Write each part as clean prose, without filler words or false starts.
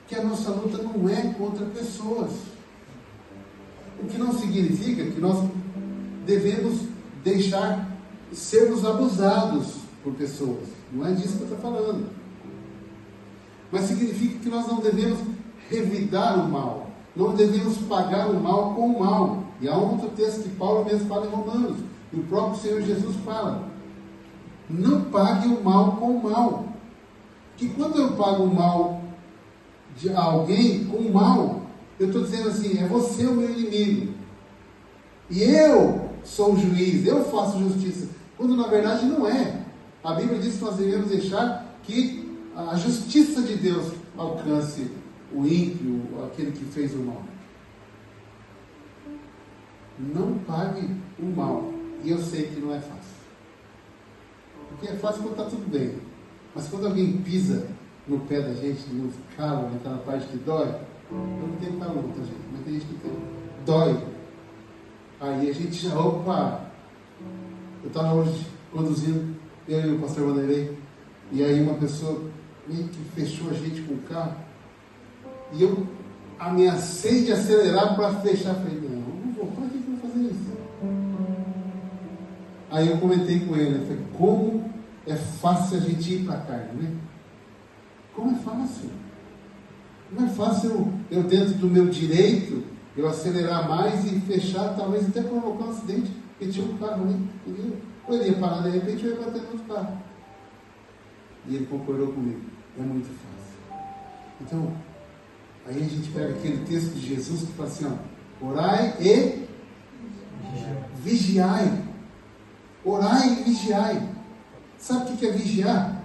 que a nossa luta não é contra pessoas. O que não significa que nós devemos deixar sermos abusados por pessoas. Não é disso que eu estou falando. Mas significa que nós não devemos revidar o mal. Não devemos pagar o mal com o mal. E há um outro texto que Paulo mesmo fala em Romanos. E o próprio Senhor Jesus fala. Não pague o mal com o mal. Que quando eu pago o mal de alguém com o mal, eu estou dizendo assim, é você o meu inimigo. E eu sou o juiz, eu faço justiça. Quando na verdade não é. A Bíblia diz que nós devemos deixar que a justiça de Deus alcance o ímpio, aquele que fez o mal. Não pague o mal. E eu sei que não é fácil. Porque é fácil quando está tudo bem. Mas quando alguém pisa no pé da gente, no calo, naquela parte que dói, eu não tenho calor, tá, gente? Mas tem gente que tem. Dói. Aí a gente já, opa! Eu estava hoje conduzindo, eu e o pastor Vanderlei, e aí uma pessoa meio que fechou a gente com o carro, e eu ameacei de acelerar para fechar. Falei, não vou, para que eu vou fazer isso? Aí eu comentei com ele, falei, como é fácil a gente ir para a carne, né? Como é fácil? Não é fácil eu dentro do meu direito, eu acelerar mais e fechar, talvez até provocar um acidente, porque tinha um carro ali, entendeu? Eu ia parar de repente, eu ia bater no outro carro. E ele concordou comigo. É muito fácil. Então, aí a gente pega aquele texto de Jesus que fala assim, ó, orai e vigiai. Orai e vigiai. Sabe o que é vigiar?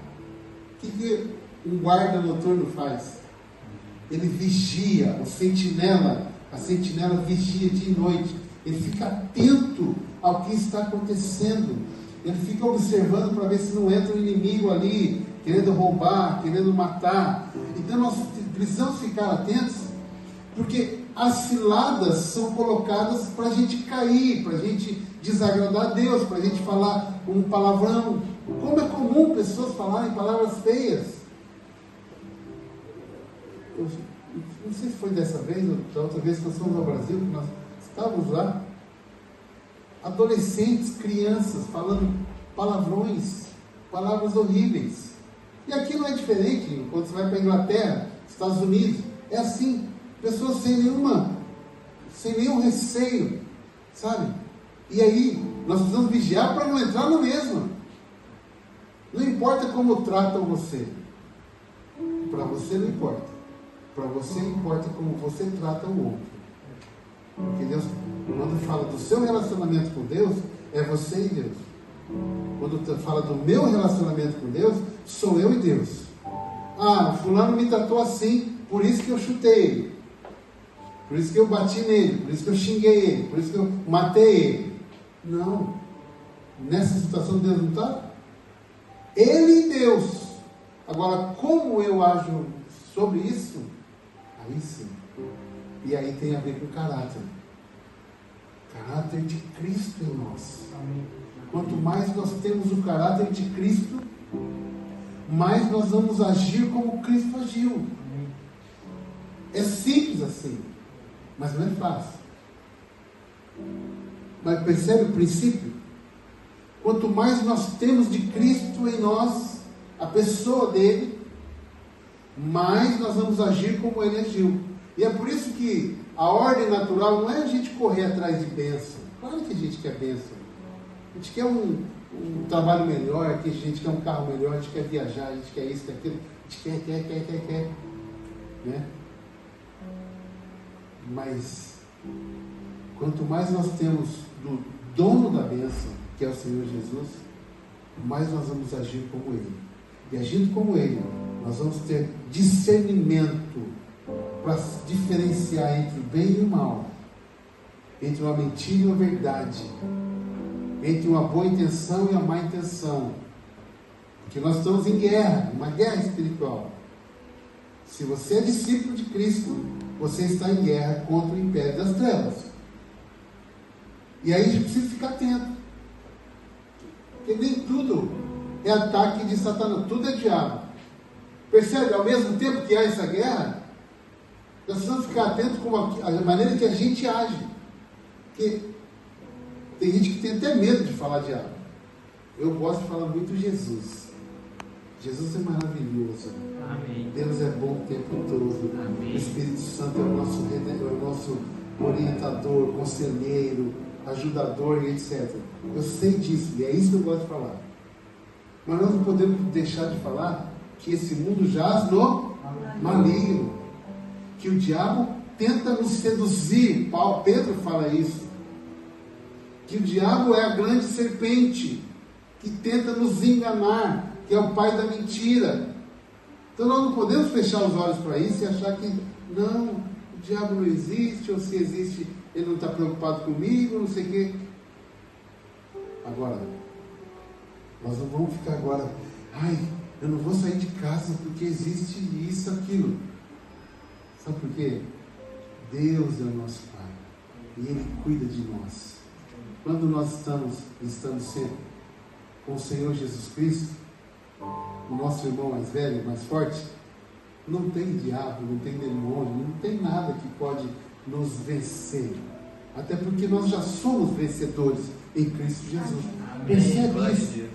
O que um guarda noturno faz? Ele vigia, o sentinela, a sentinela vigia dia e noite. Ele fica atento ao que está acontecendo. Ele fica observando para ver se não entra um inimigo ali, querendo roubar, querendo matar. Então nós precisamos ficar atentos, porque as ciladas são colocadas para a gente cair, para a gente desagradar a Deus, para a gente falar um palavrão. Como é comum pessoas falarem palavras feias. Eu não sei se foi dessa vez ou da outra vez que nós fomos ao Brasil, que nós estávamos lá. Adolescentes, crianças, falando palavrões, palavras horríveis. E aqui não é diferente, quando você vai para a Inglaterra, Estados Unidos, é assim, pessoas sem nenhum receio, sabe? E aí, nós precisamos vigiar para não entrar no mesmo. Não importa como tratam você, para você não importa. Para você importa como você trata o outro. Porque Deus, quando fala do seu relacionamento com Deus, é você e Deus. Quando fala do meu relacionamento com Deus, sou eu e Deus. Ah, fulano me tratou assim, por isso que eu chutei ele. Por isso que eu bati nele, por isso que eu xinguei ele, por isso que eu matei ele. Não. Nessa situação Deus não está? Ele e Deus. Agora, como eu ajo sobre isso? Aí sim. E aí tem a ver com caráter. Caráter de Cristo em nós. Quanto mais nós temos o caráter de Cristo, mais nós vamos agir como Cristo agiu. É simples assim, mas não é fácil. Mas percebe o princípio? Quanto mais nós temos de Cristo em nós, a pessoa dele, mais nós vamos agir como ele agiu. E é por isso que a ordem natural não é a gente correr atrás de bênção. Claro que a gente quer bênção. A gente quer um trabalho melhor, a gente quer um carro melhor, a gente quer viajar, a gente quer isso, quer aquilo. A gente quer. Né? Mas, quanto mais nós temos do dono da bênção, que é o Senhor Jesus, mais nós vamos agir como Ele. E agindo como Ele, nós vamos ter discernimento para diferenciar entre o bem e o mal, entre uma mentira e uma verdade, entre uma boa intenção e uma má intenção. Porque nós estamos em guerra, uma guerra espiritual. Se você é discípulo de Cristo, você está em guerra contra o império das trevas. E aí a gente precisa ficar atento. Porque nem tudo é ataque de Satanás, tudo é diabo. Percebe? Ao mesmo tempo que há essa guerra, Nós precisamos ficar atentos com a maneira que a gente age. Porque tem gente que tem até medo de falar diabo. Eu gosto de falar muito Jesus. Jesus é maravilhoso. Amém. Deus é bom o tempo todo. Amém. O Espírito Santo é o nosso orientador, conselheiro, ajudador e etc. Eu sei disso e é isso que eu gosto de falar. Mas nós não podemos deixar de falar que esse mundo jaz no maligno. Que o diabo tenta nos seduzir. Pedro fala isso. Que o diabo é a grande serpente que tenta nos enganar, que é o pai da mentira. Então nós não podemos fechar os olhos para isso e achar que não, o diabo não existe, ou se existe, ele não está preocupado comigo, não sei o quê. Agora, nós não vamos ficar agora, eu não vou sair de casa porque existe isso, aquilo. Sabe por quê? Deus é o nosso Pai e Ele cuida de nós. Quando nós estamos sempre com o Senhor Jesus Cristo, o nosso irmão mais velho, mais forte, não tem diabo, não tem demônio, não tem nada que pode nos vencer. Até porque nós já somos vencedores em Cristo Jesus. Amém. Percebe Glória a isso? Deus.